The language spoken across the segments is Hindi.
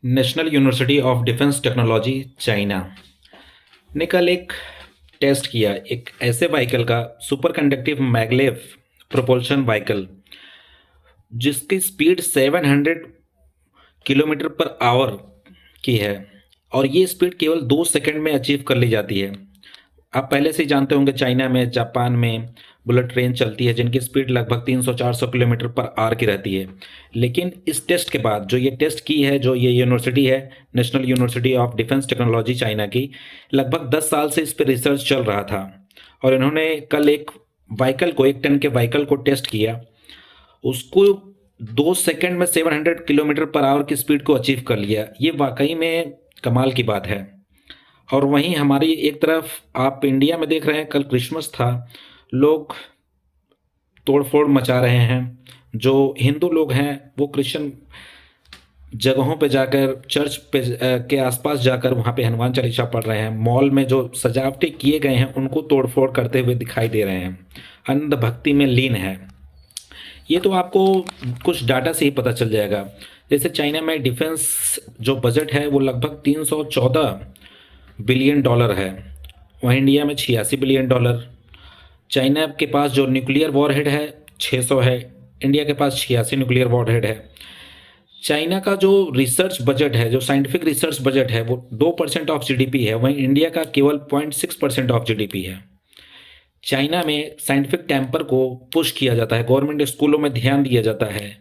National university of defence technology China ने कल एक टेस्ट किया एक ऐसे व्हीकल का super conductive maglev propulsion vehicle जिसकी स्पीड 700 किलोमीटर पर आवर की है और ये स्पीड केवल 2 सेकंड में अचीव कर ली जाती है। आप पहले से ही जानते होंगे चाइना में जापान में बुलेट ट्रेन चलती है जिनकी स्पीड लगभग 300-400 किलोमीटर पर आवर की रहती है। लेकिन इस टेस्ट के बाद जो ये टेस्ट की है, जो ये यूनिवर्सिटी है national university of defence technology China की, लगभग 10 साल से इस पर रिसर्च चल रहा था और इन्होंने कल एक व्हीकल को 1 टन के व्हीकल को टेस्ट किया। उसको 2 सेकंड में 700 किलोमीटर पर आवर की स्पीड को अचीव कर लिया। ये वाकई में कमाल की बात है। और वहीं हमारी एक तरफ आप इंडिया में देख रहे हैं, कल क्रिसमस था, लोग तोड़फोड़ मचा रहे हैं। जो हिंदू लोग हैं वो क्रिश्चियन जगहों पे जाकर चर्च पे के आसपास जाकर वहाँ पे हनुमान चालीसा पढ़ रहे हैं। मॉल में जो सजावटें किए गए हैं उनको तोड़फोड़ करते हुए दिखाई दे रहे हैं, अंध भक्ति में लीन है। ये तो आपको कुछ डाटा से ही पता चल जाएगा। जैसे चाइना में डिफेंस जो बजट है वो लगभग 314 बिलियन डॉलर है, वहीं इंडिया में 86 बिलियन डॉलर। चाइना के पास जो न्यूक्लियर वॉरहेड है 600 है, इंडिया के पास 86 न्यूक्लियर वॉरहेड है। चाइना का जो रिसर्च बजट है, जो साइंटिफिक रिसर्च बजट है, वो 2% ऑफ जीडीपी है, वहीं इंडिया का केवल 0.6% ऑफ जीडीपी है। चाइना में साइंटिफिक टेम्पर को पुश किया जाता है, गवर्नमेंट स्कूलों में ध्यान दिया जाता है।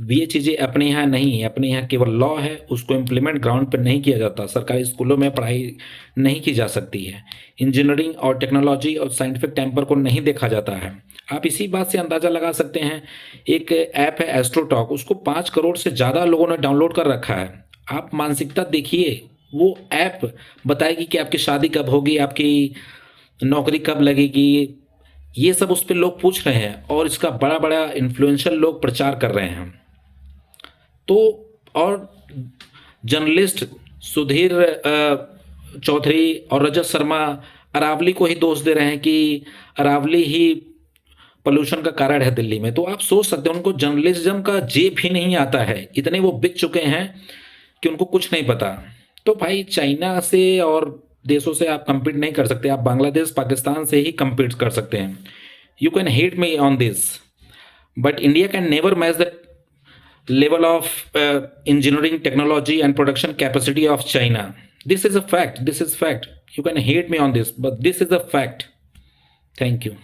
ये चीज़ें अपने यहाँ नहीं है, अपने यहाँ केवल लॉ है, उसको इम्प्लीमेंट ग्राउंड पर नहीं किया जाता। सरकारी स्कूलों में पढ़ाई नहीं की जा सकती है, इंजीनियरिंग और टेक्नोलॉजी और साइंटिफिक टेम्पर को नहीं देखा जाता है। आप इसी बात से अंदाज़ा लगा सकते हैं। एक ऐप है एस्ट्रोटॉक, उसको 5 करोड़ से ज़्यादा लोगों ने डाउनलोड कर रखा है। आप मानसिकता देखिए, वो ऐप बताएगी कि आपकी शादी कब होगी, आपकी नौकरी कब लगेगी, ये सब उस पर लोग पूछ रहे हैं और इसका बड़ा बड़ा इन्फ्लुएंशियल लोग प्रचार कर रहे हैं। तो और जर्नलिस्ट सुधीर चौधरी और रजत शर्मा अरावली को ही दोष दे रहे हैं कि अरावली ही पोल्यूशन का कारण है दिल्ली में। तो आप सोच सकते हैं उनको जर्नलिज्म का जे भी नहीं आता है, इतने वो बिक चुके हैं कि उनको कुछ नहीं पता। तो भाई चाइना से और देशों से आप compete नहीं कर सकते, आप बांग्लादेश पाकिस्तान से ही compete कर सकते हैं। You can hate me on this but India can never match the level of engineering technology and production capacity of China. This is a fact, this is fact. You can hate me on this but this is a fact. Thank you.